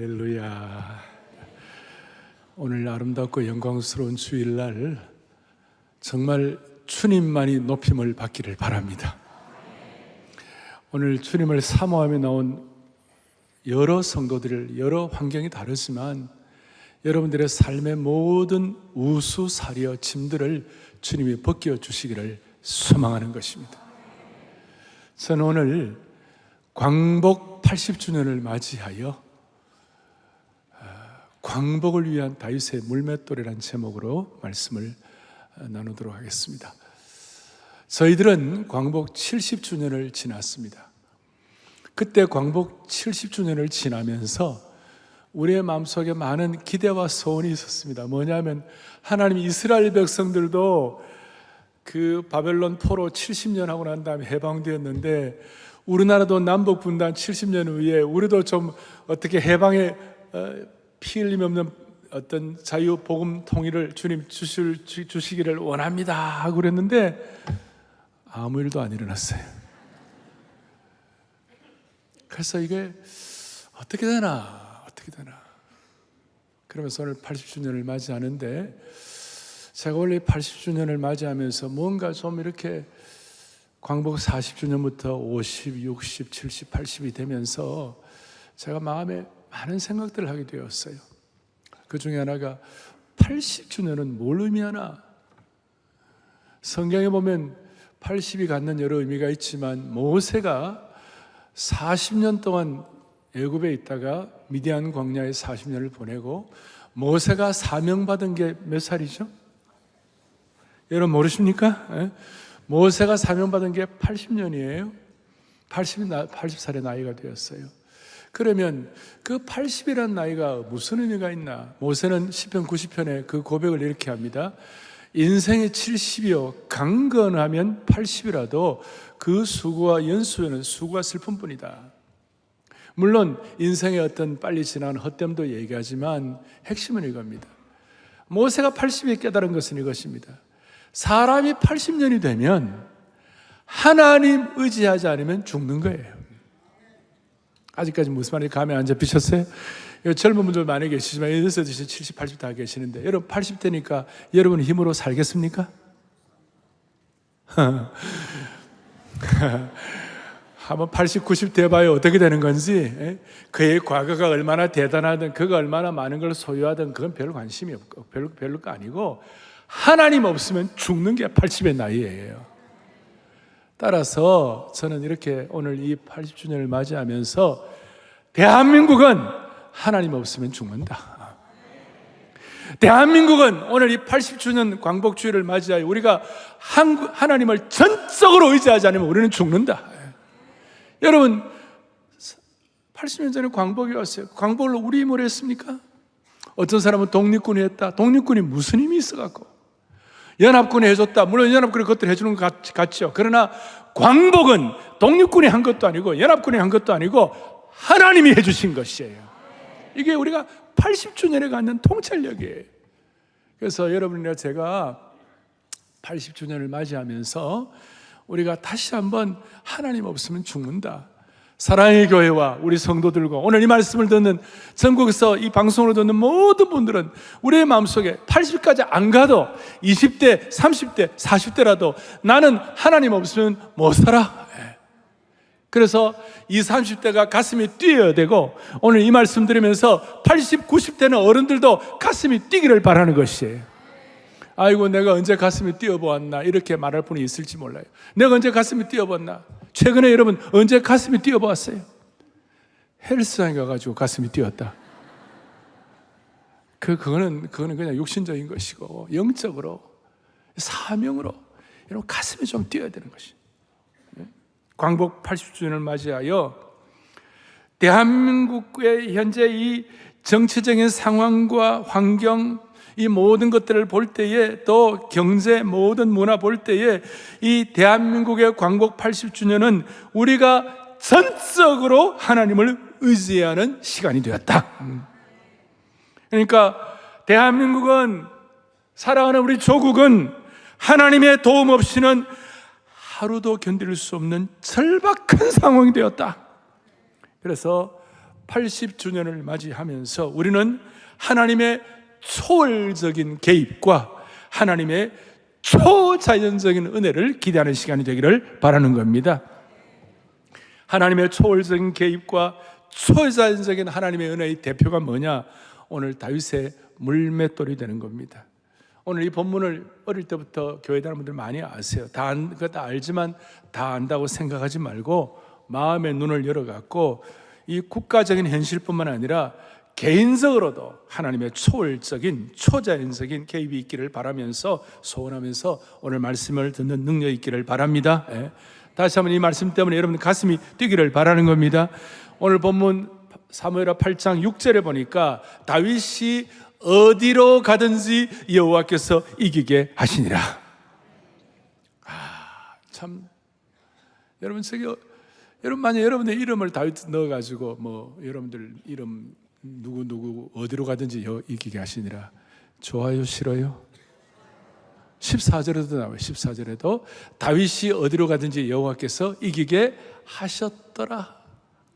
할렐루야. 오늘 아름답고 영광스러운 주일날 정말 주님만이 높임을 받기를 바랍니다. 오늘 주님을 사모하며 나온 여러 성도들, 여러 환경이 다르지만 여러분들의 삶의 모든 우수사려 짐들을 주님이 벗겨 주시기를 소망하는 것입니다. 저는 오늘 광복 80주년을 맞이하여 광복을 위한 다윗의 물맷돌이라는 제목으로 말씀을 나누도록 하겠습니다. 저희들은 광복 70주년을 지났습니다. 그때 광복 70주년을 지나면서 우리의 마음속에 많은 기대와 소원이 있었습니다. 뭐냐면 하나님 이스라엘 백성들도 그 바벨론 포로 70년 하고 난 다음에 해방되었는데 우리나라도 남북 분단 70년 후에 우리도 좀 어떻게 해방에 피 흘림 없는 어떤 자유 복음 통일을 주님 주시기를 원합니다 하고 그랬는데 아무 일도 안 일어났어요. 그래서 이게 어떻게 되나 그러면서 오늘 80주년을 맞이하는데 제가 원래 80주년을 맞이하면서 뭔가 좀 이렇게 광복 40주년부터 50, 60, 70, 80이 되면서 제가 마음에 많은 생각들을 하게 되었어요. 그 중에 하나가 80주년은 뭘 의미하나? 성경에 보면 80이 갖는 여러 의미가 있지만 모세가 40년 동안 애굽에 있다가 미디안 광야에 40년을 보내고 모세가 사명받은 게 몇 살이죠? 여러분 모르십니까? 모세가 사명받은 게 80년이에요. 80살의 나이가 되었어요. 그러면 그 80이라는 나이가 무슨 의미가 있나? 모세는 시편 90편에 그 고백을 이렇게 합니다. 인생의 70이요 강건하면 80이라도 그 수고와 연수에는 수고가 슬픈 뿐이다. 물론 인생의 어떤 빨리 지난 헛됨도 얘기하지만 핵심은 이겁니다. 모세가 80에 깨달은 것은 이것입니다. 사람이 80년이 되면 하나님 의지하지 않으면 죽는 거예요. 아직까지 무슨 말인지 감이 안 잡히셨어요? 젊은 분들 많이 계시지만 70, 70, 80 다 계시는데 여러분 80대니까 여러분 힘으로 살겠습니까? 한번 80, 90 돼봐요. 어떻게 되는 건지. 그의 과거가 얼마나 대단하든 그가 얼마나 많은 걸 소유하든 그건 별 관심이 없고 별로 거 아니고 하나님 없으면 죽는 게 80의 나이예요. 따라서 저는 이렇게 오늘 이 80주년을 맞이하면서 대한민국은 하나님 없으면 죽는다. 대한민국은 오늘 이 80주년 광복주의를 맞이하여 우리가 하나님을 전적으로 의지하지 않으면 우리는 죽는다. 여러분 80년 전에 광복이 왔어요. 광복을 우리 힘으로 했습니까? 어떤 사람은 독립군이 했다. 독립군이 무슨 힘이 있어갖고 연합군이 해줬다. 물론 연합군이 그것들 해주는 것 같죠. 그러나 광복은 독립군이 한 것도 아니고 연합군이 한 것도 아니고 하나님이 해주신 것이에요. 이게 우리가 80주년에 갖는 통찰력이에요. 그래서 여러분이나 제가 80주년을 맞이하면서 우리가 다시 한번 하나님 없으면 죽는다. 사랑의 교회와 우리 성도들과 오늘 이 말씀을 듣는 전국에서 이 방송을 듣는 모든 분들은 우리의 마음속에 80까지 안 가도 20대, 30대, 40대라도 나는 하나님 없으면 못 살아. 그래서 20, 30대가 가슴이 뛰어야 되고 오늘 이 말씀 들으면서 80, 90대는 어른들도 가슴이 뛰기를 바라는 것이에요. 아이고 내가 언제 가슴이 뛰어보았나 이렇게 말할 분이 있을지 몰라요. 내가 언제 가슴이 뛰어보았나? 최근에 여러분 언제 가슴이 뛰어보았어요? 헬스장에 가가지고 가슴이 뛰었다. 그거는 그냥 육신적인 것이고 영적으로 사명으로 여러분 가슴이 좀 뛰어야 되는 것이. 광복 80주년을 맞이하여 대한민국의 현재 이 정치적인 상황과 환경 이 모든 것들을 볼 때에 또 경제 모든 문화 볼 때에 이 대한민국의 광복 80주년은 우리가 전적으로 하나님을 의지해야 하는 시간이 되었다. 그러니까 대한민국은 살아가는 우리 조국은 하나님의 도움 없이는 하루도 견딜 수 없는 절박한 상황이 되었다. 그래서 80주년을 맞이하면서 우리는 하나님의 초월적인 개입과 하나님의 초자연적인 은혜를 기대하는 시간이 되기를 바라는 겁니다. 하나님의 초월적인 개입과 초자연적인 하나님의 은혜의 대표가 뭐냐? 오늘 다윗의 물맷돌이 되는 겁니다. 오늘 이 본문을 어릴 때부터 교회 다니는 분들 많이 아세요. 그거 다 알지만 다 안다고 생각하지 말고 마음의 눈을 열어갖고 이 국가적인 현실뿐만 아니라 개인적으로도 하나님의 초월적인 초자연적인 개입이 있기를 바라면서 소원하면서 오늘 말씀을 듣는 능력이 있기를 바랍니다. 다시 한번 이 말씀 때문에 여러분 가슴이 뛰기를 바라는 겁니다. 오늘 본문 사무엘하 8장 6절에 보니까 다윗이 어디로 가든지 여호와께서 이기게 하시니라. 참 여러분 여러분 만약 여러분의 이름을 다윗 넣어가지고 뭐 여러분들 이름 누구 어디로 가든지 이기게 하시니라. 좋아요, 싫어요? 14절에도 나와요. 14절에도 다윗이 어디로 가든지 여호와께서 이기게 하셨더라.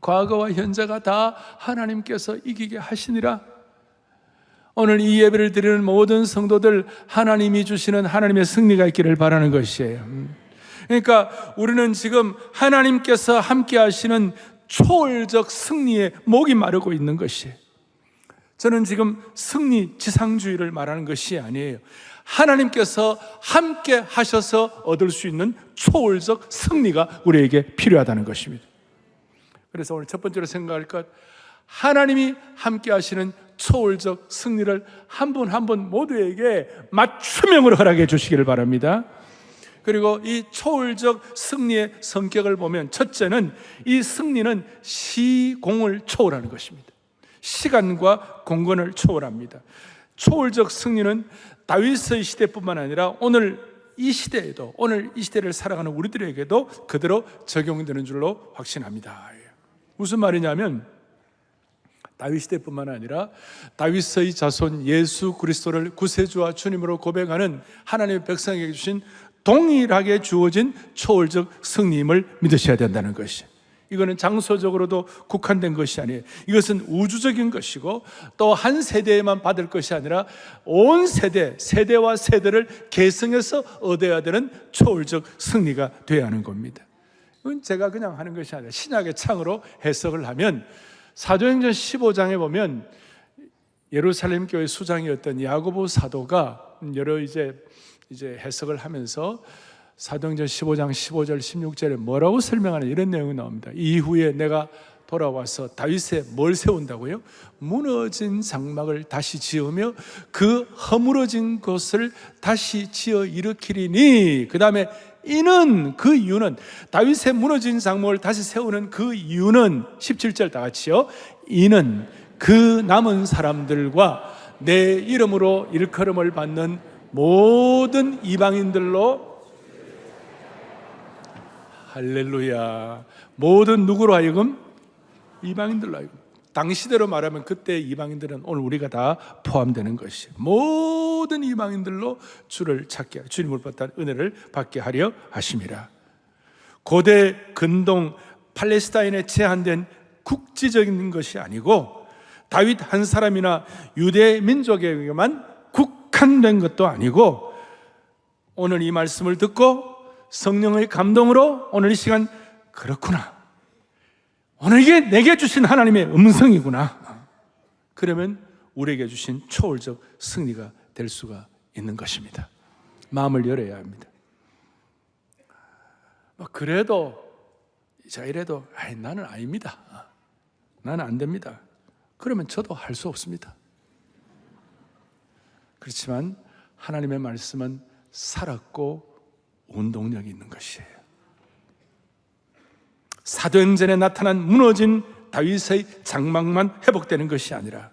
과거와 현재가 다 하나님께서 이기게 하시니라. 오늘 이 예배를 드리는 모든 성도들 하나님이 주시는 하나님의 승리가 있기를 바라는 것이에요. 그러니까 우리는 지금 하나님께서 함께 하시는 초월적 승리에 목이 마르고 있는 것이에요. 저는 지금 승리 지상주의를 말하는 것이 아니에요. 하나님께서 함께 하셔서 얻을 수 있는 초월적 승리가 우리에게 필요하다는 것입니다. 그래서 오늘 첫 번째로 생각할 것, 하나님이 함께 하시는 초월적 승리를 한 분 한 분 모두에게 맞춤형으로 허락해 주시기를 바랍니다. 그리고 이 초월적 승리의 성격을 보면 첫째는 이 승리는 시공을 초월하는 것입니다. 시간과 공간을 초월합니다. 초월적 승리는 다윗의 시대뿐만 아니라 오늘 이 시대에도, 오늘 이 시대를 살아가는 우리들에게도 그대로 적용되는 줄로 확신합니다. 무슨 말이냐면 다윗 시대뿐만 아니라 다윗의 자손 예수 그리스도를 구세주와 주님으로 고백하는 하나님의 백성에게 주신 동일하게 주어진 초월적 승리임을 믿으셔야 된다는 것이, 이거는 장소적으로도 국한된 것이 아니에요. 이것은 우주적인 것이고 또 한 세대에만 받을 것이 아니라 온 세대와 세대를 계승해서 얻어야 되는 초월적 승리가 되어야 하는 겁니다. 이건 제가 그냥 하는 것이 아니라 신약의 창으로 해석을 하면 사도행전 15장에 보면 예루살렘 교회 수장이었던 야고보 사도가 여러 이제 해석을 하면서 사도행전 15장 15절 16절에 뭐라고 설명하는 이런 내용이 나옵니다. 이후에 내가 돌아와서 다윗에 뭘 세운다고요? 무너진 장막을 다시 지으며 그 허물어진 곳을 다시 지어 일으키리니, 그 다음에 그 이유는 다윗의 무너진 장막을 다시 세우는 그 이유는 17절 다 같이요. 이는 그 남은 사람들과 내 이름으로 일컬음을 받는 모든 이방인들로, 할렐루야, 모든 누구로 하여금? 이방인들로 하여금. 당시대로 말하면 그때 이방인들은 오늘 우리가 다 포함되는 것이에요. 모든 이방인들로 주를 찾게, 주님을 받는 은혜를 받게 하려 하심이라. 고대 근동 팔레스타인에 제한된 국지적인 것이 아니고 다윗 한 사람이나 유대 민족에게만 국한된 것도 아니고, 오늘 이 말씀을 듣고 성령의 감동으로 오늘 이 시간, 그렇구나, 오늘 이게 내게 주신 하나님의 음성이구나, 그러면 우리에게 주신 초월적 승리가 될 수가 있는 것입니다. 마음을 열어야 합니다. 그래도 제가 이래도 나는 아닙니다, 나는 안 됩니다, 그러면 저도 할 수 없습니다. 그렇지만 하나님의 말씀은 살았고 운동력이 있는 것이에요. 사도행전에 나타난 무너진 다윗의 장막만 회복되는 것이 아니라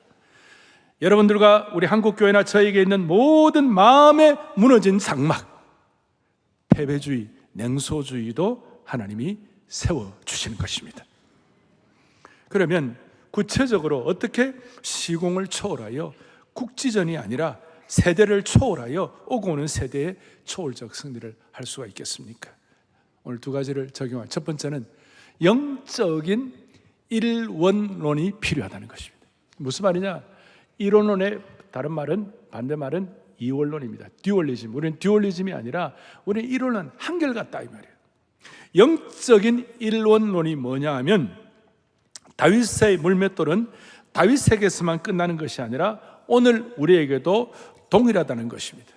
여러분들과 우리 한국교회나 저에게 있는 모든 마음의 무너진 장막, 패배주의, 냉소주의도 하나님이 세워주시는 것입니다. 그러면 구체적으로 어떻게 시공을 초월하여 국지전이 아니라 세대를 초월하여 오고 오는 세대의 초월적 승리를 할 수가 있겠습니까? 오늘 두 가지를 적용할, 첫 번째는 영적인 일원론이 필요하다는 것입니다. 무슨 말이냐? 이론론의 다른 말은, 반대말은 이원론입니다. 듀얼리즘. 우리는 듀얼리즘이 아니라 우리는 이론은 한결같다 이 말이에요. 영적인 일원론이 뭐냐 하면 다윗의 물맷돌은 다윗에게서만 끝나는 것이 아니라 오늘 우리에게도 동일하다는 것입니다.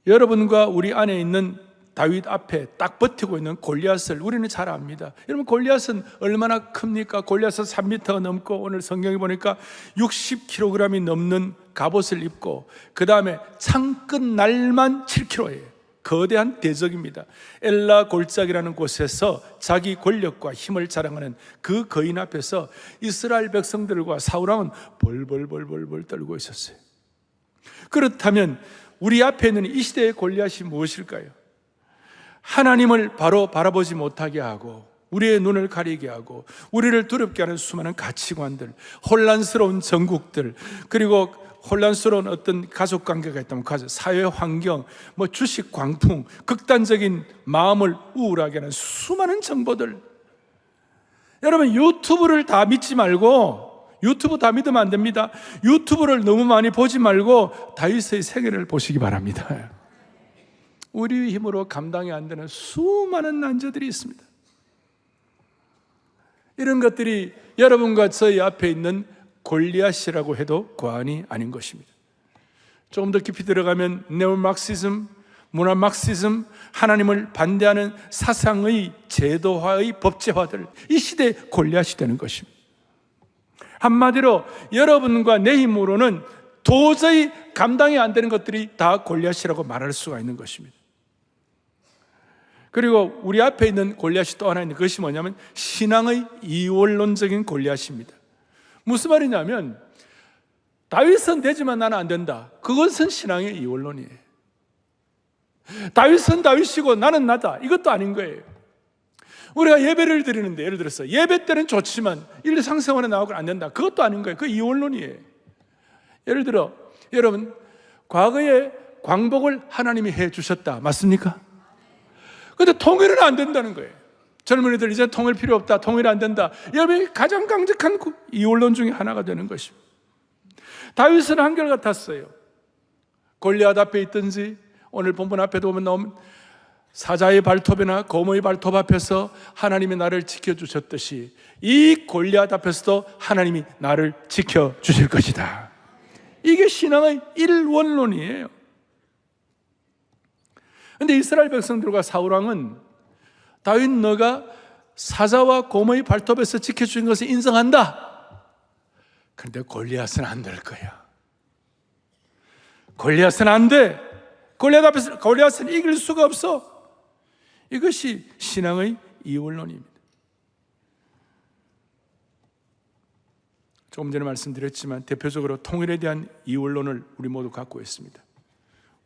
여러분과 우리 안에 있는 다윗 앞에 딱 버티고 있는 골리앗을 우리는 잘 압니다. 여러분, 골리앗은 얼마나 큽니까? 골리앗은 3m가 넘고, 오늘 성경에 보니까 60kg이 넘는 갑옷을 입고, 그 다음에 창끝 날만 7kg예요. 거대한 대적입니다. 엘라 골짜기라는 곳에서 자기 권력과 힘을 자랑하는 그 거인 앞에서 이스라엘 백성들과 사울왕은 벌벌벌벌 떨고 있었어요. 그렇다면 우리 앞에 있는 이 시대의 골리앗이 무엇일까요? 하나님을 바로 바라보지 못하게 하고, 우리의 눈을 가리게 하고, 우리를 두렵게 하는 수많은 가치관들, 혼란스러운 전국들, 그리고 혼란스러운 어떤 가족관계가 있다면 가족, 사회 환경, 주식 광풍, 극단적인 마음을 우울하게 하는 수많은 정보들. 여러분, 유튜브를 다 믿지 말고, 유튜브 다 믿으면 안 됩니다. 유튜브를 너무 많이 보지 말고 다윗의 생애를 보시기 바랍니다. 우리의 힘으로 감당이 안 되는 수많은 난제들이 있습니다. 이런 것들이 여러분과 저희 앞에 있는 골리앗이라고 해도 과언이 아닌 것입니다. 조금 더 깊이 들어가면 네오마르크시즘, 문화마르크시즘, 하나님을 반대하는 사상의 제도화의 법제화들, 이 시대의 골리앗이 되는 것입니다. 한마디로 여러분과 내 힘으로는 도저히 감당이 안 되는 것들이 다 골리앗이라고 말할 수가 있는 것입니다. 그리고 우리 앞에 있는 골리앗이 또 하나 있는 것이 뭐냐면 신앙의 이원론적인 골리앗입니다. 무슨 말이냐면 다윗은 되지만 나는 안 된다. 그것은 신앙의 이원론이에요. 다윗은 다윗이고 나는 나다. 이것도 아닌 거예요. 우리가 예배를 드리는데 예를 들어서 예배 때는 좋지만 일상생활에 나오고 안 된다. 그것도 아닌 거예요. 그 이원론이에요. 예를 들어 여러분, 과거에 광복을 하나님이 해 주셨다. 맞습니까? 그런데 통일은 안 된다는 거예요. 젊은이들 이제 통일 필요 없다. 통일 안 된다. 여러분이 가장 강력한 이원론 중에 하나가 되는 것입니다. 다윗은 한결같았어요. 골리앗 앞에 있든지 오늘 본문 앞에도 보면 나오면 사자의 발톱이나 곰의 발톱 앞에서 하나님이 나를 지켜주셨듯이 이 골리앗 앞에서도 하나님이 나를 지켜주실 것이다. 이게 신앙의 일원론이에요. 그런데 이스라엘 백성들과 사울왕은 다윗 너가 사자와 곰의 발톱에서 지켜주신 것을 인정한다. 그런데 골리앗은 안 될 거야. 골리앗은 안 돼. 골리앗 앞에서 골리앗은 이길 수가 없어. 이것이 신앙의 이원론입니다. 조금 전에 말씀드렸지만 대표적으로 통일에 대한 이원론을 우리 모두 갖고 있습니다.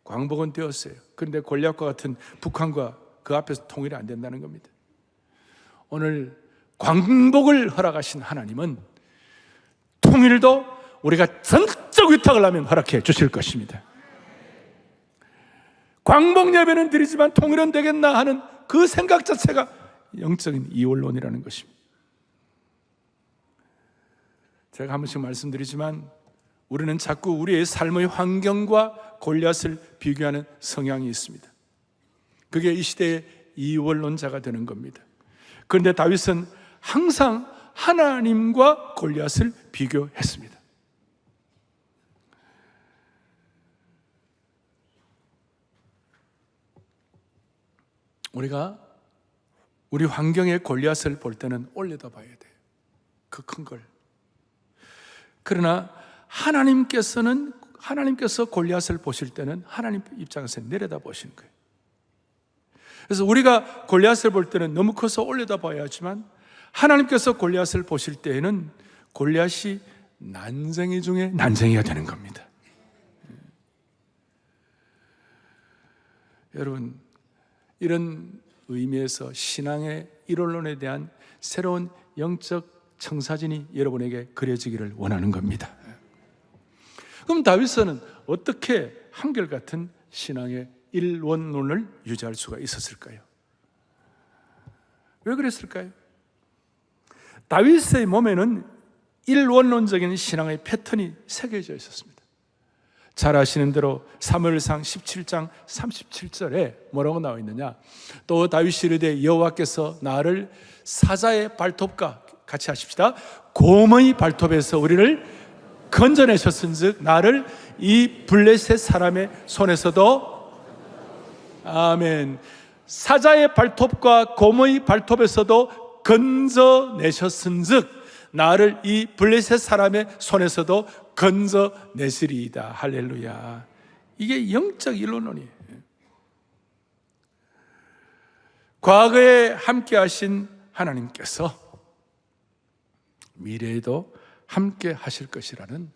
광복은 되었어요. 그런데 골리앗과 같은 북한과 그 앞에서 통일이 안 된다는 겁니다. 오늘 광복을 허락하신 하나님은 통일도 우리가 전적 위탁을 하면 허락해 주실 것입니다. 광복 예배는 드리지만 통일은 되겠나 하는 그 생각 자체가 영적인 이원론이라는 것입니다. 제가 한 번씩 말씀드리지만 우리는 자꾸 우리의 삶의 환경과 골리앗을 비교하는 성향이 있습니다. 그게 이 시대의 이원론자가 되는 겁니다. 그런데 다윗은 항상 하나님과 골리앗을 비교했습니다. 우리가 우리 환경의 골리앗을 볼 때는 올려다 봐야 돼요. 그 큰 걸. 그러나 하나님께서 골리앗을 보실 때는 하나님 입장에서 내려다 보시는 거예요. 그래서 우리가 골리앗을 볼 때는 너무 커서 올려다 봐야 하지만 하나님께서 골리앗을 보실 때에는 골리앗이 난쟁이 중에 난쟁이가 되는 겁니다. 여러분, 이런 의미에서 신앙의 일원론에 대한 새로운 영적 청사진이 여러분에게 그려지기를 원하는 겁니다. 그럼 다윗은 어떻게 한결같은 신앙의 일원론을 유지할 수가 있었을까요? 왜 그랬을까요? 다윗의 몸에는 일원론적인 신앙의 패턴이 새겨져 있었습니다. 잘 아시는 대로 사무엘상 17장 37절에 뭐라고 나와 있느냐? 또 다윗이 이르되 여호와께서 나를 사자의 발톱과 같이 하십시다. 곰의 발톱에서 우리를 건져내셨은즉 나를 이 블레셋 사람의 손에서도, 아멘, 사자의 발톱과 곰의 발톱에서도 건져내셨은즉 나를 이 블레셋 사람의 손에서도 건져내시리이다. 할렐루야. 이게 영적 일론론이에요. 과거에 함께 하신 하나님께서 미래에도 함께 하실 것이라는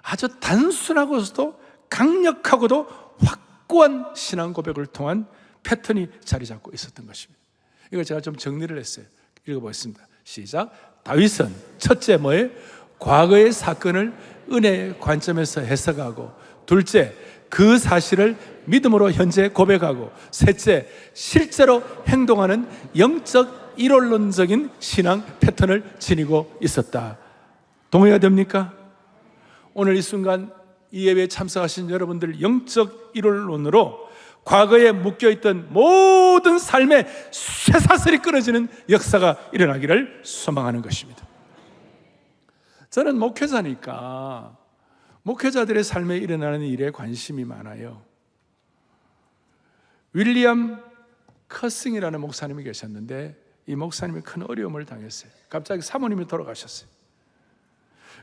아주 단순하고도 강력하고도 확고한 신앙 고백을 통한 패턴이 자리 잡고 있었던 것입니다. 이걸 제가 좀 정리를 했어요. 읽어보겠습니다. 시작. 다윗은 첫째 뭐예요? 과거의 사건을 은혜의 관점에서 해석하고, 둘째 그 사실을 믿음으로 현재 고백하고, 셋째 실제로 행동하는 영적 일원론적인 신앙 패턴을 지니고 있었다. 동의가 됩니까? 오늘 이 순간 이 예배에 참석하신 여러분들 영적 일원론으로 과거에 묶여있던 모든 삶의 쇠사슬이 끊어지는 역사가 일어나기를 소망하는 것입니다. 저는 목회자니까 목회자들의 삶에 일어나는 일에 관심이 많아요. 윌리엄 커싱이라는 목사님이 계셨는데 이 목사님이 큰 어려움을 당했어요. 갑자기 사모님이 돌아가셨어요.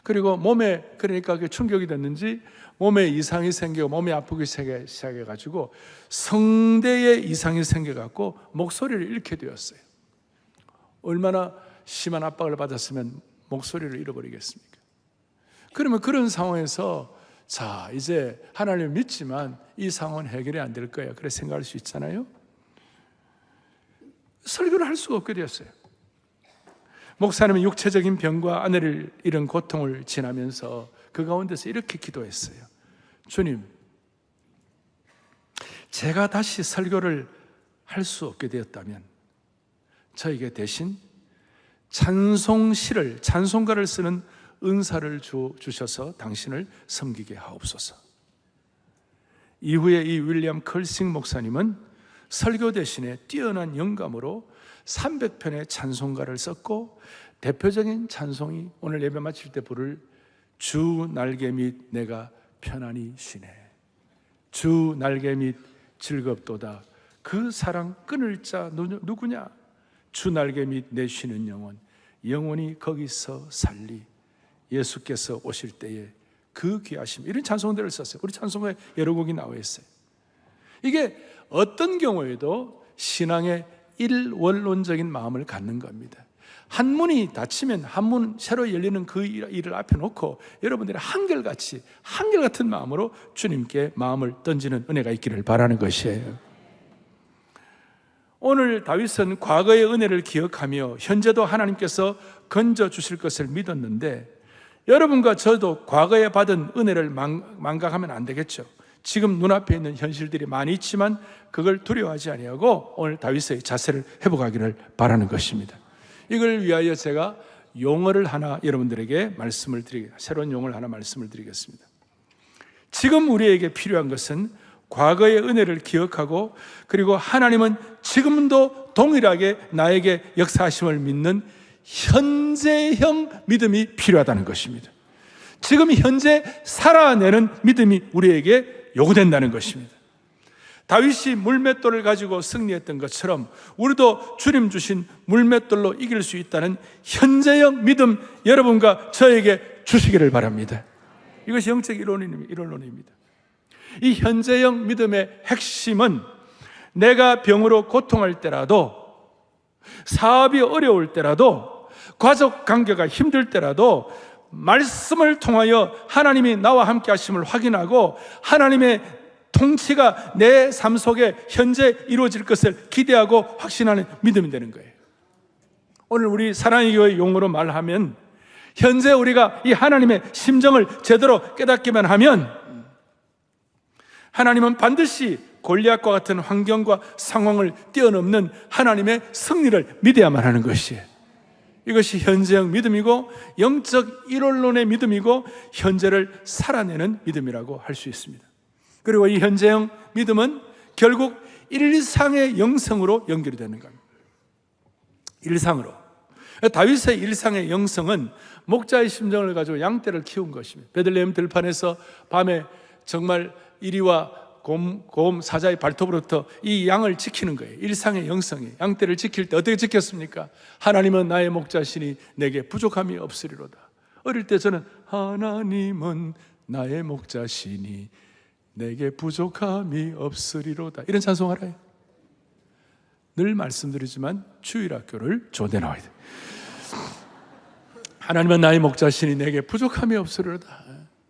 그리고 몸에, 그러니까 그게 충격이 됐는지 몸에 이상이 생기고 몸이 아프기 시작해가지고 성대에 이상이 생겨갖고 목소리를 잃게 되었어요. 얼마나 심한 압박을 받았으면 목소리를 잃어버리겠습니까? 그러면 그런 상황에서 자, 이제 하나님을 믿지만 이 상황은 해결이 안 될 거야, 그래 생각할 수 있잖아요. 설교를 할 수가 없게 되었어요. 목사님은 육체적인 병과 아내를 잃은 고통을 지나면서 그 가운데서 이렇게 기도했어요. 주님, 제가 다시 설교를 할 수 없게 되었다면 저에게 대신 찬송시를, 찬송가를 쓰는 은사를 주셔서 당신을 섬기게 하옵소서. 이후에 이 윌리엄 컬싱 목사님은 설교 대신에 뛰어난 영감으로 300편의 찬송가를 썼고, 대표적인 찬송이 오늘 예배 마칠 때 부를 주 날개 밑 내가 편안히 쉬네, 주 날개 밑 즐겁도다, 그 사랑 끊을 자 누구냐, 주 날개 밑 내 쉬는 영혼, 영원히 거기서 살리, 예수께서 오실 때에 그 귀하심, 이런 찬송들을 썼어요. 우리 찬송가에 여러 곡이 나와 있어요. 이게 어떤 경우에도 신앙의 일원론적인 마음을 갖는 겁니다. 한 문이 닫히면 한 문 새로 열리는 그 일을 앞에 놓고 여러분들이 한결같이, 한결같은 마음으로 주님께 마음을 던지는 은혜가 있기를 바라는 것이에요. 오늘 다윗은 과거의 은혜를 기억하며 현재도 하나님께서 건져주실 것을 믿었는데, 여러분과 저도 과거에 받은 은혜를 망각하면 안 되겠죠. 지금 눈앞에 있는 현실들이 많이 있지만 그걸 두려워하지 아니하고 오늘 다윗의 자세를 회복하기를 바라는 것입니다. 이걸 위하여 제가 용어를 하나 여러분들에게 새로운 용어를 하나 말씀을 드리겠습니다. 지금 우리에게 필요한 것은 과거의 은혜를 기억하고, 그리고 하나님은 지금도 동일하게 나에게 역사하심을 믿는 현재형 믿음이 필요하다는 것입니다. 지금 현재 살아내는 믿음이 우리에게 요구된다는 것입니다. 다윗이 물맷돌을 가지고 승리했던 것처럼 우리도 주님 주신 물맷돌로 이길 수 있다는 현재형 믿음 여러분과 저에게 주시기를 바랍니다. 이것이 영적 이론론입니다. 이 현재형 믿음의 핵심은 내가 병으로 고통할 때라도, 사업이 어려울 때라도, 가족 관계가 힘들 때라도 말씀을 통하여 하나님이 나와 함께 하심을 확인하고 하나님의 통치가 내 삶 속에 현재 이루어질 것을 기대하고 확신하는 믿음이 되는 거예요. 오늘 우리 사랑의 교회 용어로 말하면 현재 우리가 이 하나님의 심정을 제대로 깨닫기만 하면 하나님은 반드시 골리앗과 같은 환경과 상황을 뛰어넘는 하나님의 승리를 믿어야만 하는 것이에요. 이것이 현재형 믿음이고 영적 일원론의 믿음이고 현재를 살아내는 믿음이라고 할 수 있습니다. 그리고 이 현재형 믿음은 결국 일상의 영성으로 연결이 되는 겁니다. 일상으로. 다윗의 일상의 영성은 목자의 심정을 가지고 양떼를 키운 것입니다. 베들레헴 들판에서 밤에 정말 이리와 곰 사자의 발톱으로부터 이 양을 지키는 거예요. 일상의 영성이. 양떼를 지킬 때 어떻게 지켰습니까? 하나님은 나의 목자시니 내게 부족함이 없으리로다. 어릴 때 저는 하나님은 나의 목자시니 내게 부족함이 없으리로다, 이런 찬송 알아요. 늘 말씀드리지만 주일학교를 조대 나와야 돼요. 하나님은 나의 목자시니 내게 부족함이 없으리로다.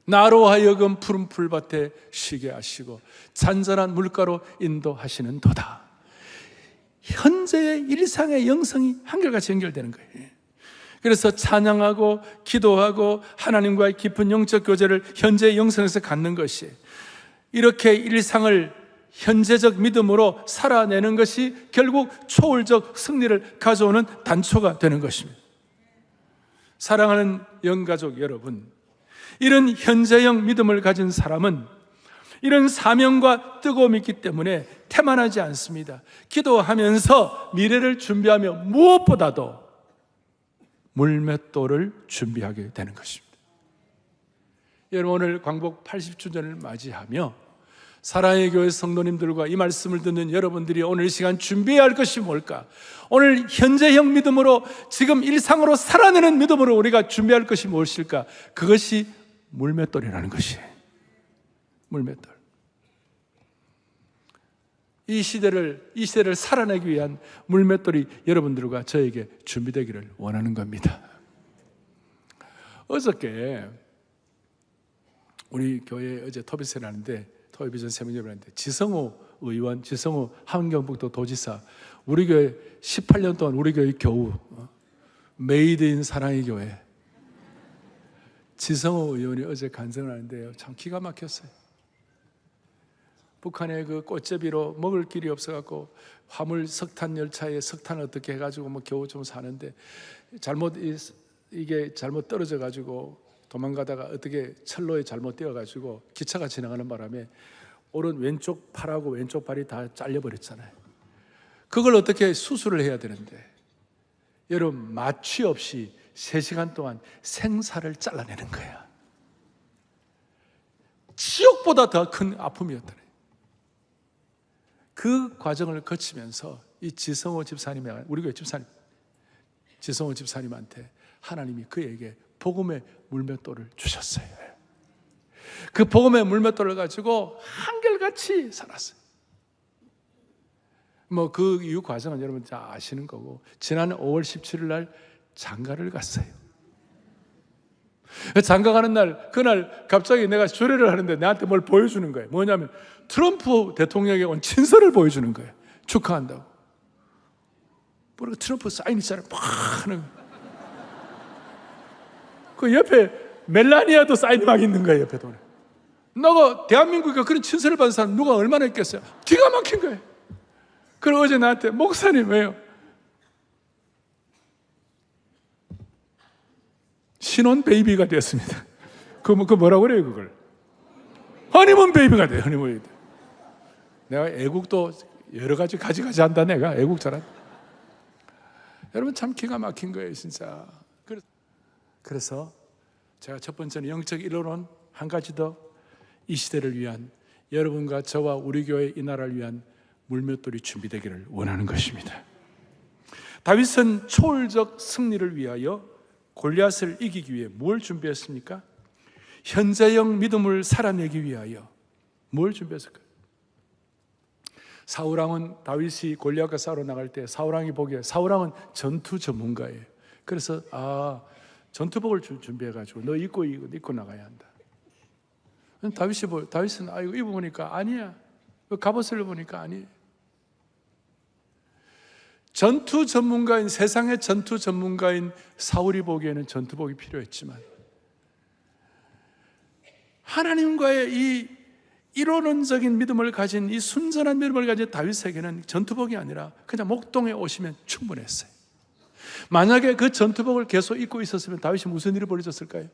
나로 하여금 푸른 풀밭에 쉬게 하시고 잔잔한 물가로 인도하시는 도다. 현재의 일상의 영성이 한결같이 연결되는 거예요. 그래서 찬양하고 기도하고 하나님과의 깊은 영적 교제를 현재의 영성에서 갖는 것이, 이렇게 일상을 현재적 믿음으로 살아내는 것이 결국 초월적 승리를 가져오는 단초가 되는 것입니다. 사랑하는 영가족 여러분, 이런 현재형 믿음을 가진 사람은 이런 사명과 뜨거움이 있기 때문에 태만하지 않습니다. 기도하면서 미래를 준비하며 무엇보다도 물맷돌을 준비하게 되는 것입니다. 여러분, 오늘 광복 80주년을 맞이하며 사랑의 교회 성도님들과 이 말씀을 듣는 여러분들이 오늘 이 시간 준비해야 할 것이 뭘까? 오늘 현재형 믿음으로, 지금 일상으로 살아내는 믿음으로 우리가 준비할 것이 무엇일까? 그것이 물맷돌이라는 것이에요. 물맷돌. 이 시대를 살아내기 위한 물맷돌이 여러분들과 저에게 준비되기를 원하는 겁니다. 어저께 우리 교회 어제 토비전 하는데, 토비전 세미나를 하는데 지성호 의원, 지성호 함경북도 도지사, 우리 교회 18년 동안 우리 교회 겨우 메이드인 사랑의 교회 지성호 의원이 어제 간증을 하는데요, 참 기가 막혔어요. 북한의 그 꽃제비로 먹을 길이 없어갖고 화물 석탄 열차에 석탄을 어떻게 해가지고 뭐 겨우 좀 사는데 이게 잘못 떨어져가지고 도망가다가 어떻게 철로에 잘못 띄어가지고 기차가 지나가는 바람에 오른 왼쪽 팔하고 왼쪽 발이 다 잘려버렸잖아요. 그걸 어떻게 수술을 해야 되는데, 여러분, 마취 없이 3시간 동안 생사를 잘라내는 거야. 지옥보다 더 큰 아픔이었다네. 그 과정을 거치면서 이 지성호 집사님이, 우리 교회 집사님, 지성호 집사님한테 하나님이 그에게 복음의 물맷돌을 주셨어요. 그 복음의 물맷돌을 가지고 한결같이 살았어요. 뭐 그 이후 과정은 여러분 다 아시는 거고, 지난 5월 17일 날 장가를 갔어요. 장가 가는 날, 그날 갑자기 내가 주례를 하는데 나한테 뭘 보여주는 거예요. 뭐냐면 트럼프 대통령에 온 친서를 보여주는 거예요. 축하한다고. 그리고 트럼프 사인 있잖아요. 막 하는 거예요. 그 옆에 멜라니아도 사인이 막 있는 거예요. 옆에 돈에. 너가 대한민국에 그런 친서를 받은 사람 누가 얼마나 있겠어요? 기가 막힌 거예요. 그리고 어제 나한테, 목사님 왜요? 신혼 베이비가 되었습니다. 그 뭐라고 그래요, 그걸? 허니문 베이비가 돼요, 허니문 베이비. 내가 애국도 여러 가지 가지가지 한다, 내가 애국 잘한다. 여러분, 참 기가 막힌 거예요, 진짜. 그래서 제가 첫 번째는 영적 일원론, 한 가지 더, 이 시대를 위한, 여러분과 저와 우리 교회 이 나라를 위한 물맷돌이 준비되기를 원하는 것입니다. 다윗은 초월적 승리를 위하여 골리앗을 이기기 위해 뭘 준비했습니까? 현재형 믿음을 살아내기 위하여 뭘 준비했을까요? 사울왕은 다윗이 골리앗과 싸우러 나갈 때 사울왕이 보기에, 사울왕은 전투 전문가예요. 그래서 전투복을 준비해가지고 너 입고 나가야 한다. 다윗은 이거 입어보니까 아니야. 갑옷을 입으니까 아니에요. 전투 전문가인, 세상의 전투 전문가인 사울이 보기에는 전투복이 필요했지만, 하나님과의 이 이론론적인 믿음을 가진, 이 순전한 믿음을 가진 다윗에게는 전투복이 아니라 그냥 목동에 오시면 충분했어요. 만약에 그 전투복을 계속 입고 있었으면 다윗이 무슨 일이 벌어졌을까요?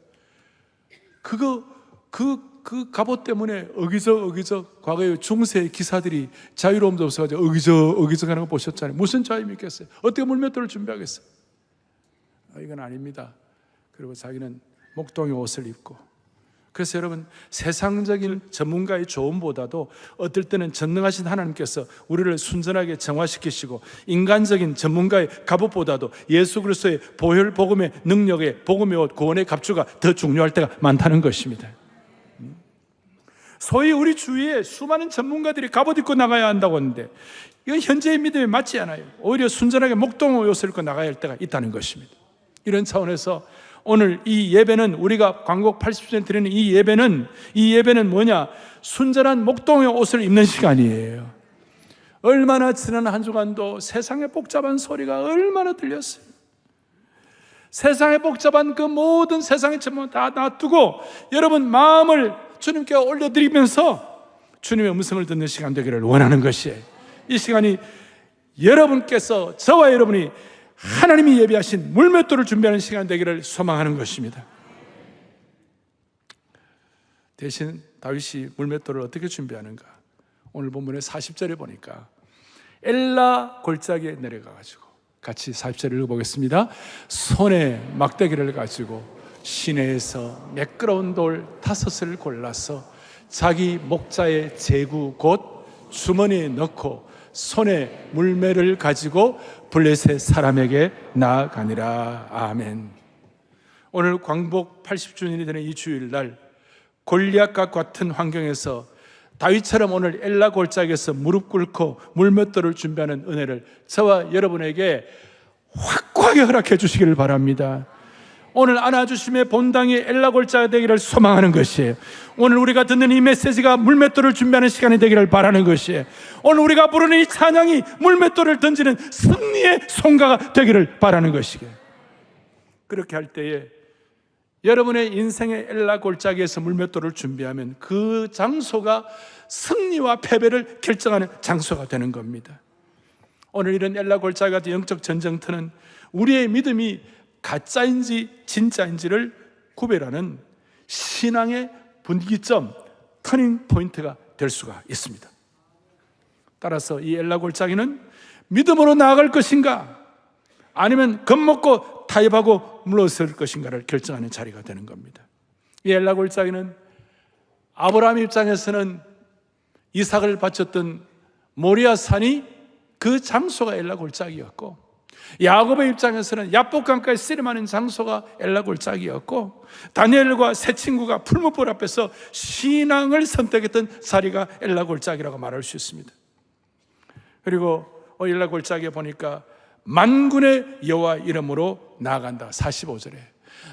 그 갑옷 때문에 어기적 과거의 중세 기사들이 자유로움도 없어가지고 어기적 하는 거 보셨잖아요. 무슨 자유 믿겠어요? 어떻게 물맷돌을 준비하겠어요? 이건 아닙니다. 그리고 자기는 목동의 옷을 입고, 그래서 여러분, 세상적인 전문가의 조언보다도 어떨 때는 전능하신 하나님께서 우리를 순전하게 정화시키시고, 인간적인 전문가의 갑옷보다도 예수 그리스도의 보혈 복음의 능력에 복음의 옷, 구원의 갑주가 더 중요할 때가 많다는 것입니다. 소위 우리 주위에 수많은 전문가들이 갑옷 입고 나가야 한다고 하는데, 이건 현재의 믿음에 맞지 않아요. 오히려 순전하게 목동의 옷을 입고 나가야 할 때가 있다는 것입니다. 이런 차원에서 오늘 이 예배는, 우리가 광복 80주년 드리는 이 예배는 뭐냐? 순전한 목동의 옷을 입는 시간이에요. 얼마나 지난 한 주간도 세상의 복잡한 소리가 얼마나 들렸어요. 세상의 복잡한 그 모든 세상의 전문 다 놔두고 여러분 마음을 주님께 올려드리면서 주님의 음성을 듣는 시간 되기를 원하는 것이에요. 이 시간이 여러분께서, 저와 여러분이 하나님이 예비하신 물맷돌을 준비하는 시간 되기를 소망하는 것입니다. 대신 다윗이 물맷돌을 어떻게 준비하는가? 오늘 본문의 40절에 보니까 엘라 골짜기에 내려가가지고, 같이 40절 읽어보겠습니다. 손에 막대기를 가지고 시내에서 매끄러운 돌 5을 골라서 자기 목자의 제구 곧 주머니에 넣고 손에 물매를 가지고 블레셋 사람에게 나아가니라. 아멘. 오늘 광복 80주년이 되는 이 주일날, 골리앗과 같은 환경에서 다윗처럼 오늘 엘라 골짜기에서 무릎 꿇고 물맷돌을 준비하는 은혜를 저와 여러분에게 확고하게 허락해 주시기를 바랍니다. 오늘 안아주심의 본당이 엘라 골짜기가 되기를 소망하는 것이에요. 오늘 우리가 듣는 이 메시지가 물맷돌을 준비하는 시간이 되기를 바라는 것이에요. 오늘 우리가 부르는 이 찬양이 물맷돌을 던지는 승리의 송가가 되기를 바라는 것이에요. 그렇게 할 때에 여러분의 인생의 엘라 골짜기에서 물맷돌을 준비하면 그 장소가 승리와 패배를 결정하는 장소가 되는 겁니다. 오늘 이런 엘라 골짜기 같은 영적 전쟁터는 우리의 믿음이 가짜인지 진짜인지를 구별하는 신앙의 분기점, 터닝 포인트가 될 수가 있습니다. 따라서 이 엘라 골짜기는 믿음으로 나아갈 것인가, 아니면 겁먹고 타협하고 물러설 것인가를 결정하는 자리가 되는 겁니다. 이 엘라 골짜기는 아브라함 입장에서는 이삭을 바쳤던 모리아 산이 그 장소가 엘라 골짜기였고, 야곱의 입장에서는 야복강가에 씨름하는 장소가 엘라 골짜기였고, 다니엘과 세 친구가 풀무불 앞에서 신앙을 선택했던 자리가 엘라 골짜기라고 말할 수 있습니다. 그리고 엘라 골짜기에 보니까 만군의 여호와 이름으로 나아간다. 45절에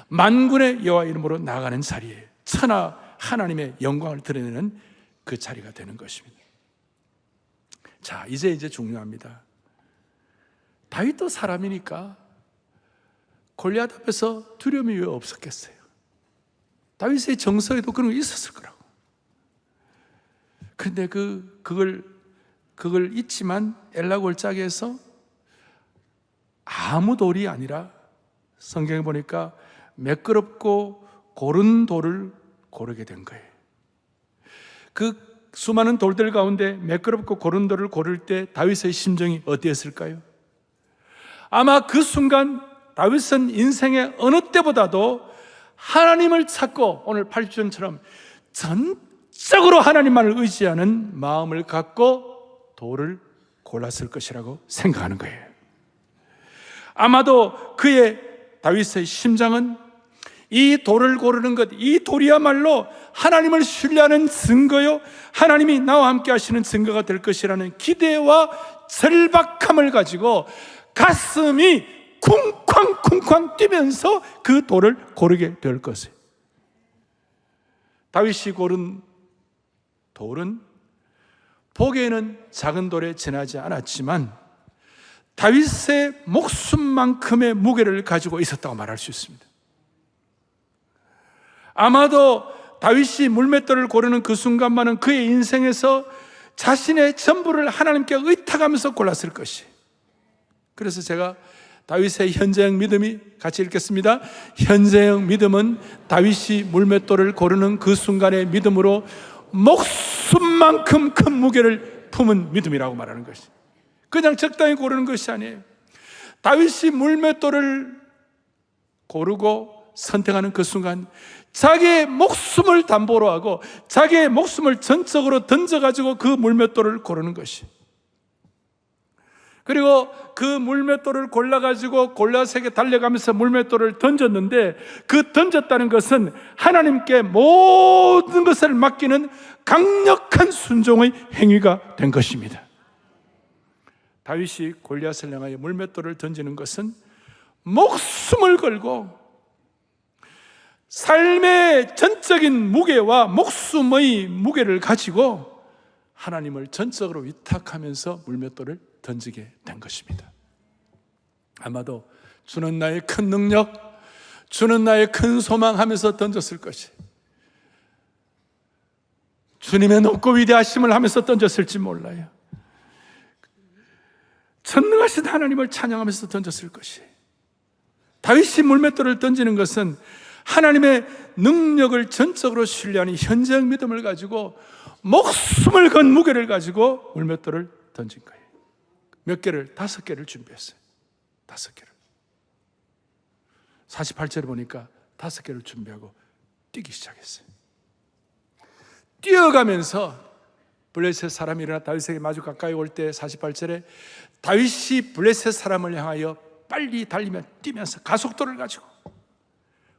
만군의 여호와 이름으로 나아가는 자리에 천하 하나님의 영광을 드러내는 그 자리가 되는 것입니다. 자, 이제 중요합니다. 다윗도 사람이니까 골리앗 앞에서 두려움이 왜 없었겠어요? 다윗의 정서에도 그런 게 있었을 거라고. 그런데 그걸 잊지만 엘라 골짜기에서 아무 돌이 아니라 성경에 보니까 매끄럽고 고른 돌을 고르게 된 거예요. 그 수많은 돌들 가운데 매끄럽고 고른 돌을 고를 때 다윗의 심정이 어땠을까요? 아마 그 순간 다윗은 인생의 어느 때보다도 하나님을 찾고 오늘 80전처럼 전적으로 하나님만을 의지하는 마음을 갖고 돌을 골랐을 것이라고 생각하는 거예요. 아마도 다윗의 심장은 이 돌을 고르는 것, 이 돌이야말로 하나님을 신뢰하는 증거요, 하나님이 나와 함께 하시는 증거가 될 것이라는 기대와 절박함을 가지고 가슴이 쿵쾅쿵쾅 뛰면서 그 돌을 고르게 될 것이에요. 다윗이 고른 돌은 보기에는 작은 돌에 지나지 않았지만 다윗의 목숨만큼의 무게를 가지고 있었다고 말할 수 있습니다. 아마도 다윗이 물맷돌을 고르는 그 순간만은 그의 인생에서 자신의 전부를 하나님께 의탁하면서 골랐을 것이에요. 그래서 제가 다윗의 현재형 믿음이, 같이 읽겠습니다. 현재형 믿음은 다윗이 물맷돌을 고르는 그 순간의 믿음으로 목숨만큼 큰 무게를 품은 믿음이라고 말하는 것이, 그냥 적당히 고르는 것이 아니에요. 다윗이 물맷돌을 고르고 선택하는 그 순간 자기의 목숨을 담보로 하고 자기의 목숨을 전적으로 던져가지고 그 물맷돌을 고르는 것이, 그리고 그 물맷돌을 골라가지고 골리앗에게 달려가면서 물맷돌을 던졌는데, 그 던졌다는 것은 하나님께 모든 것을 맡기는 강력한 순종의 행위가 된 것입니다. 다윗이 골리앗을 향하여 물맷돌을 던지는 것은 목숨을 걸고 삶의 전적인 무게와 목숨의 무게를 가지고 하나님을 전적으로 위탁하면서 물맷돌을 던지게 된 것입니다. 아마도 주는 나의 큰 능력, 주는 나의 큰 소망 하면서 던졌을 것이, 주님의 높고 위대하심을 하면서 던졌을지 몰라요. 전능하신 하나님을 찬양하면서 던졌을 것이, 다윗이 물맷돌을 던지는 것은 하나님의 능력을 전적으로 신뢰하는 현재형 믿음을 가지고 목숨을 건 무게를 가지고 물맷돌을 던진 거예요. 몇 개를? 5개를 준비했어요. 5개를. 48절에 보니까 5개를 준비하고 뛰기 시작했어요. 뛰어가면서 블레셋 사람이 일어나 다윗에게 마주 가까이 올 때 48절에 다윗이 블레셋 사람을 향하여 빨리 달리며 뛰면서 가속도를 가지고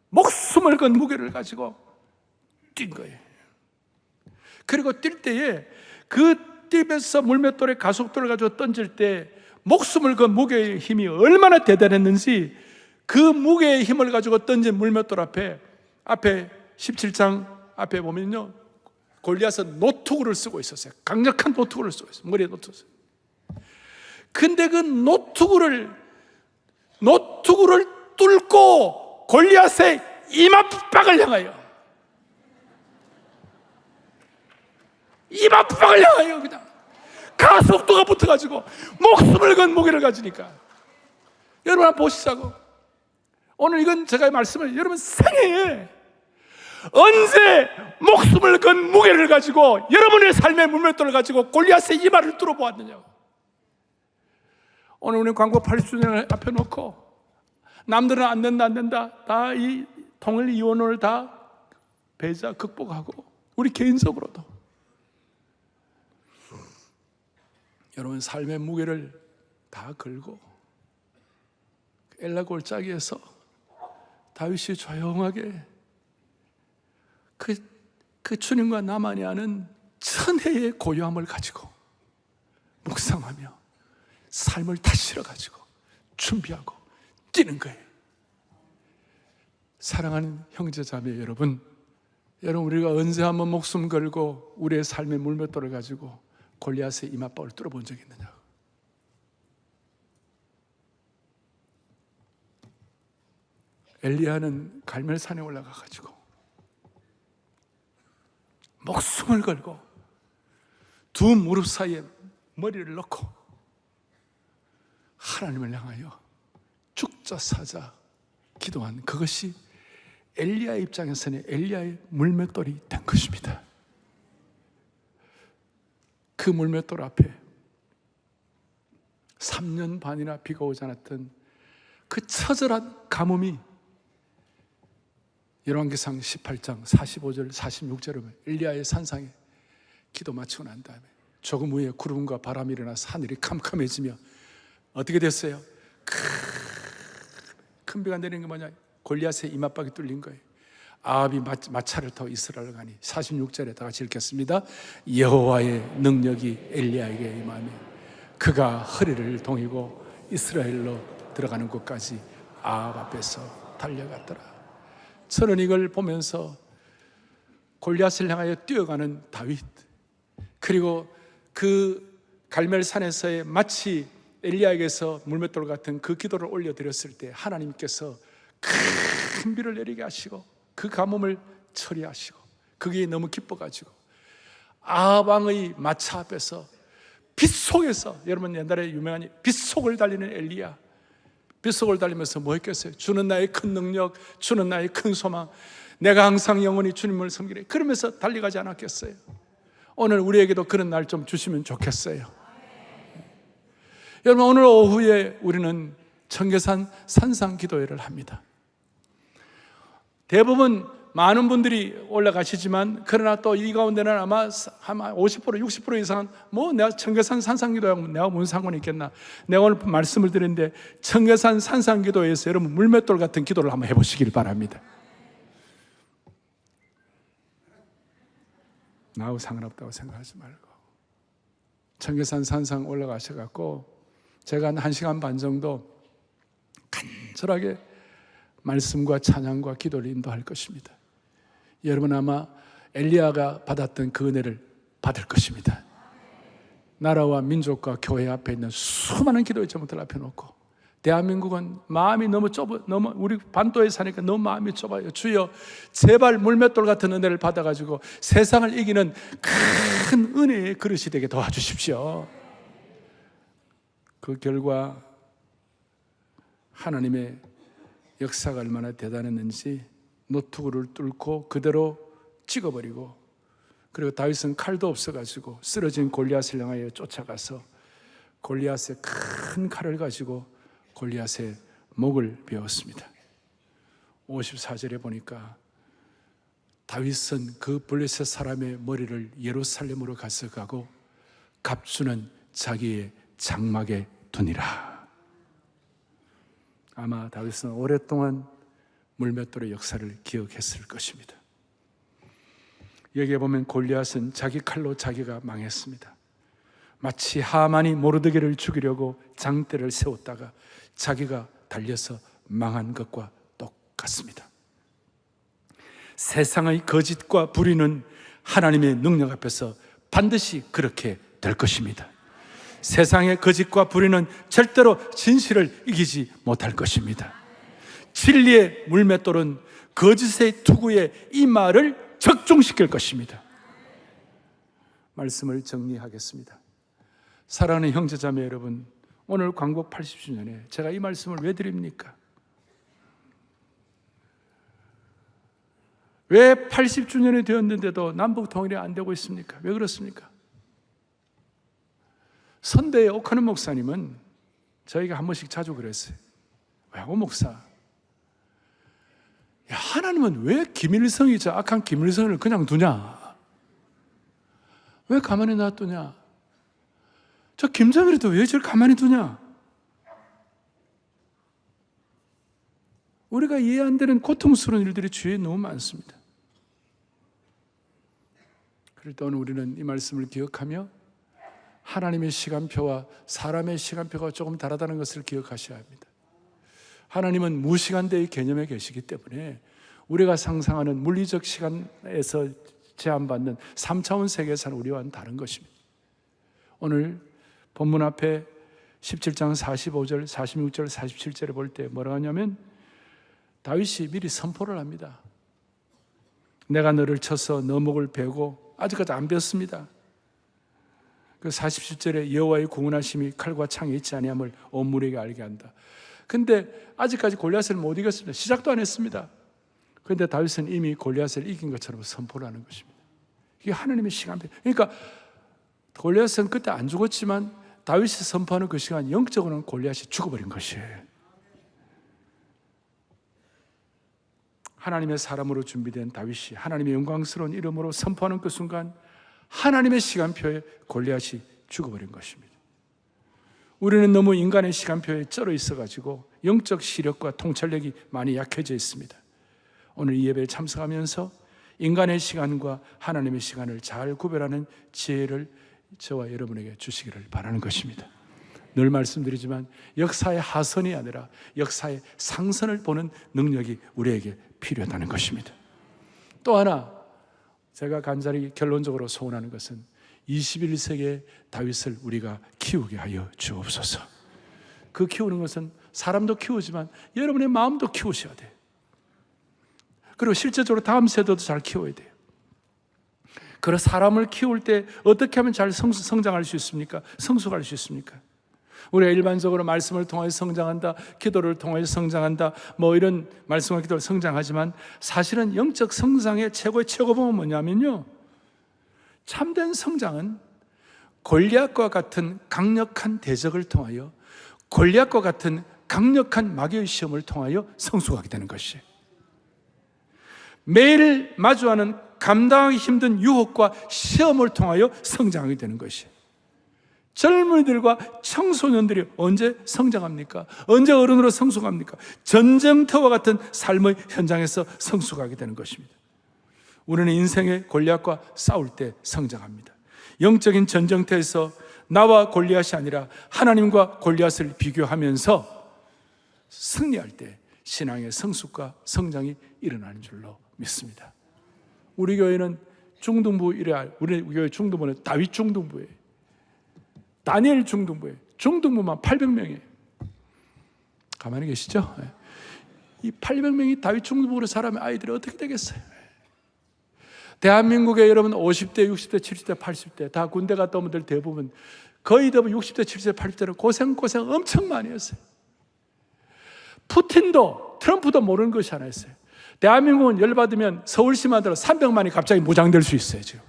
목숨을 건 무게를 가지고 뛴 거예요. 그리고 뛸 때에 그 뛰면서 물맷돌의 가속도를 가지고 던질 때 목숨을 건 무게의 힘이 얼마나 대단했는지, 그 무게의 힘을 가지고 던진 물맷돌 앞에 17장 앞에 보면요, 골리앗은 노트구를 쓰고 있었어요. 강력한 노트구를 쓰고 있어요. 머리에 노트구. 근데 그 노트구를 뚫고 골리앗의 이마박을 향하여 그냥 가속도가 붙어가지고 목숨을 건 무게를 가지니까, 여러분 한번 보시자고. 오늘 이건 제가 말씀을 여러분 생애에 언제 목숨을 건 무게를 가지고 여러분의 삶의 물맷돌을 가지고 골리앗의 이마를 뚫어보았느냐고. 오늘 우리 광고 80주년을 앞에 놓고 남들은 안 된다 다 이 통일 이원을 다 배자 극복하고 우리 개인적으로도 여러분 삶의 무게를 다 걸고 엘라 골짜기에서 다윗이 조용하게 그 주님과 나만이 아는 천혜의 고요함을 가지고 묵상하며 삶을 다스려가지고 준비하고 뛰는 거예요. 사랑하는 형제자매 여러분, 우리가 언제 한번 목숨 걸고 우리의 삶의 물맷돌을 가지고 골리앗의 이마박을 뚫어본 적이 있느냐고. 엘리야는 갈멜산에 올라가가지고 목숨을 걸고 두 무릎 사이에 머리를 넣고 하나님을 향하여 죽자 사자 기도한, 그것이 엘리야의 입장에서는 엘리야의 물맷돌이 된 것입니다. 그 물맷돌 앞에 3년 반이나 비가 오지 않았던 그 처절한 가뭄이 열왕기상 18장 45절 46절에 보면 엘리야의 산상에 기도 마치고 난 다음에 조금 후에 구름과 바람이 일어나서 하늘이 캄캄해지며 어떻게 됐어요? 큰 비가 내리는 게 뭐냐? 골리앗의 이마박이 뚫린 거예요. 아합이 마차를 타고 이스라엘을 가니 46절에 다 같이 읽겠습니다. 여호와의 능력이 엘리야에게 임하며 그가 허리를 동이고 이스라엘로 들어가는 곳까지 아합 앞에서 달려갔더라. 저는 이걸 보면서 골리앗을 향하여 뛰어가는 다윗, 그리고 그 갈멜산에서의 마치 엘리야에게서 물맷돌 같은 그 기도를 올려드렸을 때 하나님께서 큰 비를 내리게 하시고 그 가뭄을 처리하시고, 그게 너무 기뻐가지고 아합 왕의 마차 앞에서 빗속에서, 여러분 옛날에 유명한 빗속을 달리는 엘리야, 빗속을 달리면서 뭐 했겠어요? 주는 나의 큰 능력, 주는 나의 큰 소망, 내가 항상 영원히 주님을 섬기래, 그러면서 달려가지 않았겠어요? 오늘 우리에게도 그런 날 좀 주시면 좋겠어요. 여러분, 오늘 오후에 우리는 청계산 산상 기도회를 합니다. 대부분 많은 분들이 올라가시지만, 그러나 또 이 가운데는 아마 50%, 60% 이상은 내가 청계산 산상기도하고 내가 무슨 상관이 있겠나. 내가 오늘 말씀을 드리는데, 청계산 산상기도에서 여러분 물맷돌 같은 기도를 한번 해보시길 바랍니다. 나하고 상관없다고 생각하지 말고 청계산 산상 올라가셔갖고 제가 한 1시간 반 정도 간절하게 말씀과 찬양과 기도를 인도할 것입니다. 여러분 아마 엘리야가 받았던 그 은혜를 받을 것입니다. 나라와 민족과 교회 앞에 있는 수많은 기도의 제목들 앞에 놓고, 대한민국은 마음이 너무 우리 반도에 사니까 너무 마음이 좁아요. 주여 제발 물맷돌 같은 은혜를 받아가지고 세상을 이기는 큰 은혜의 그릇이 되게 도와주십시오. 그 결과 하나님의 역사가 얼마나 대단했는지 노트구를 뚫고 그대로 찍어버리고, 그리고 다윗은 칼도 없어가지고 쓰러진 골리앗을 향하여 쫓아가서 골리앗의 큰 칼을 가지고 골리앗의 목을 베었습니다. 54절에 보니까 다윗은 그 블레셋 사람의 머리를 예루살렘으로 가져가고 갑주는 자기의 장막에 두니라. 아마 다윗은 오랫동안 물맷돌의 역사를 기억했을 것입니다. 여기에 보면 골리앗은 자기 칼로 자기가 망했습니다. 마치 하만이 모르드게를 죽이려고 장대를 세웠다가 자기가 달려서 망한 것과 똑같습니다. 세상의 거짓과 불의는 하나님의 능력 앞에서 반드시 그렇게 될 것입니다. 세상의 거짓과 불의는 절대로 진실을 이기지 못할 것입니다. 진리의 물맷돌은 거짓의 투구의 이 말을 적중시킬 것입니다. 말씀을 정리하겠습니다. 사랑하는 형제자매 여러분, 오늘 광복 80주년에 제가 이 말씀을 왜 드립니까? 왜 80주년이 되었는데도 남북 통일이 안 되고 있습니까? 왜 그렇습니까? 선대의 오카는 목사님은 저희가 한 번씩 자주 그랬어요. 오 목사, 야, 하나님은 왜 김일성이 저 악한 김일성을 그냥 두냐? 왜 가만히 놔두냐? 저 김정일이도 왜 저를 가만히 두냐? 우리가 이해 안 되는 고통스러운 일들이 주위에 너무 많습니다. 그럴 때 오늘 우리는 이 말씀을 기억하며 하나님의 시간표와 사람의 시간표가 조금 다르다는 것을 기억하셔야 합니다. 하나님은 무시간대의 개념에 계시기 때문에 우리가 상상하는 물리적 시간에서 제한받는 3차원 세계에 사는 우리와는 다른 것입니다. 오늘 본문 앞에 17장 45절, 46절, 47절을 볼 때 뭐라고 하냐면 다윗이 미리 선포를 합니다. 내가 너를 쳐서 너 목을 베고, 아직까지 안 베었습니다. 그 47절에 여호와의 공훈하심이 칼과 창에 있지 아니함을 온 무리에게 알게 한다. 근데 아직까지 골리앗을 못 이겼습니다. 시작도 안 했습니다. 그런데 다윗은 이미 골리앗을 이긴 것처럼 선포를 하는 것입니다. 이게 하나님의 시간표. 그러니까 골리앗은 그때 안 죽었지만 다윗이 선포하는 그 시간, 영적으로는 골리앗이 죽어버린 것이에요. 하나님의 사람으로 준비된 다윗이 하나님의 영광스러운 이름으로 선포하는 그 순간 하나님의 시간표에 골리앗이 죽어버린 것입니다. 우리는 너무 인간의 시간표에 쩔어 있어가지고 영적 시력과 통찰력이 많이 약해져 있습니다. 오늘 이 예배에 참석하면서 인간의 시간과 하나님의 시간을 잘 구별하는 지혜를 저와 여러분에게 주시기를 바라는 것입니다. 늘 말씀드리지만 역사의 하선이 아니라 역사의 상선을 보는 능력이 우리에게 필요하다는 것입니다. 또 하나 제가 간절히 결론적으로 소원하는 것은 21세기의 다윗을 우리가 키우게 하여 주옵소서. 그 키우는 것은 사람도 키우지만 여러분의 마음도 키우셔야 돼요. 그리고 실제적으로 다음 세대도 잘 키워야 돼요. 그래서 사람을 키울 때 어떻게 하면 잘 성장할 수 있습니까? 성숙할 수 있습니까? 우리가 일반적으로 말씀을 통하여 성장한다, 기도를 통하여 성장한다, 이런 말씀과 기도를 성장하지만 사실은 영적 성장의 최고의 최고봉은 뭐냐면요, 참된 성장은 골리앗과 같은 강력한 대적을 통하여, 골리앗과 같은 강력한 마귀의 시험을 통하여 성숙하게 되는 것이에요. 매일 마주하는 감당하기 힘든 유혹과 시험을 통하여 성장하게 되는 것이에요. 젊은이들과 청소년들이 언제 성장합니까? 언제 어른으로 성숙합니까? 전쟁터와 같은 삶의 현장에서 성숙하게 되는 것입니다. 우리는 인생의 골리앗과 싸울 때 성장합니다. 영적인 전쟁터에서 나와 골리앗이 아니라 하나님과 골리앗을 비교하면서 승리할 때 신앙의 성숙과 성장이 일어나는 줄로 믿습니다. 우리 교회는 중등부 우리 교회 중등부는 다윗 중등부예요. 다니엘 중등부예요. 중등부만 800명이에요. 가만히 계시죠? 이 800명이 다윗 중등부로 자라면 아이들이 어떻게 되겠어요? 대한민국에 여러분 50대, 60대, 70대, 80대 다 군대 갔다 오면 대부분 거의 대부분 60대, 70대, 80대는 고생 엄청 많이 했어요. 푸틴도 트럼프도 모르는 것이 하나 있어요. 대한민국은 열받으면 서울시만 들어 300만이 갑자기 무장될 수 있어요. 지금.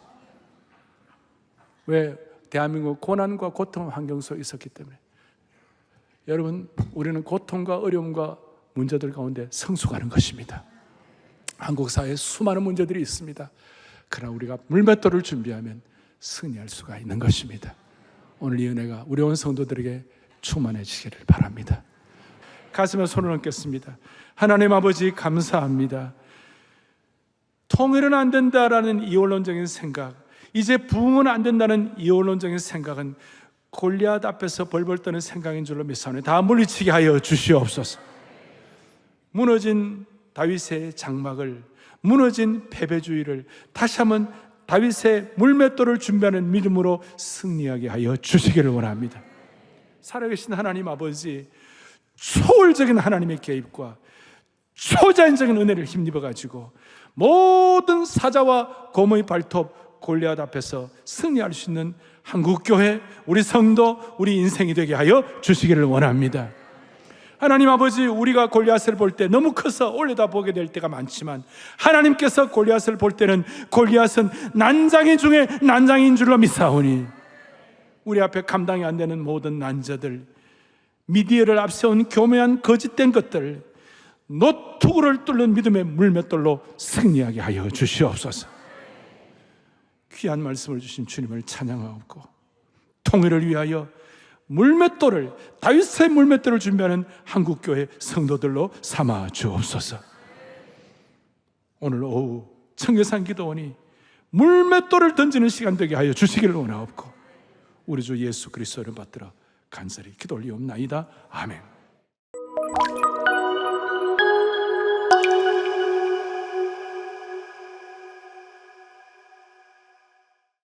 왜? 대한민국 고난과 고통 환경 속에 있었기 때문에. 여러분, 우리는 고통과 어려움과 문제들 가운데 성숙하는 것입니다. 한국 사회에 수많은 문제들이 있습니다. 그러나 우리가 물맷돌을 준비하면 승리할 수가 있는 것입니다. 오늘 이 은혜가 우리 온 성도들에게 충만해지기를 바랍니다. 가슴에 손을 얹겠습니다. 하나님 아버지 감사합니다. 통일은 안 된다라는 이원론적인 생각, 이제 부흥은 안 된다는 이원론적인 생각은 골리앗 앞에서 벌벌 떠는 생각인 줄로 믿사오니 다 물리치게 하여 주시옵소서. 무너진 다윗의 장막을, 무너진 패배주의를 다시 한번 다윗의 물맷돌을 준비하는 믿음으로 승리하게 하여 주시기를 원합니다. 살아계신 하나님 아버지, 초월적인 하나님의 개입과 초자연적인 은혜를 힘입어 가지고 모든 사자와 곰의 발톱 골리앗 앞에서 승리할 수 있는 한국교회, 우리 성도, 우리 인생이 되게 하여 주시기를 원합니다. 하나님 아버지, 우리가 골리앗을 볼 때 너무 커서 올려다보게 될 때가 많지만 하나님께서 골리앗을 볼 때는 골리앗은 난장이 중에 난장인 줄로 믿사오니 우리 앞에 감당이 안 되는 모든 난자들, 미디어를 앞세운 교묘한 거짓된 것들, 노트구를 뚫는 믿음의 물맷돌로 승리하게 하여 주시옵소서. 귀한 말씀을 주신 주님을 찬양하옵고 통일을 위하여 물맷돌을, 다윗의 물맷돌을 준비하는 한국교회 성도들로 삼아 주옵소서. 오늘 오후 청계산 기도원이 물맷돌을 던지는 시간 되게 하여 주시기를 원하옵고 우리 주 예수 그리스도를 받들어 간절히 기도 올리옵나이다. 아멘.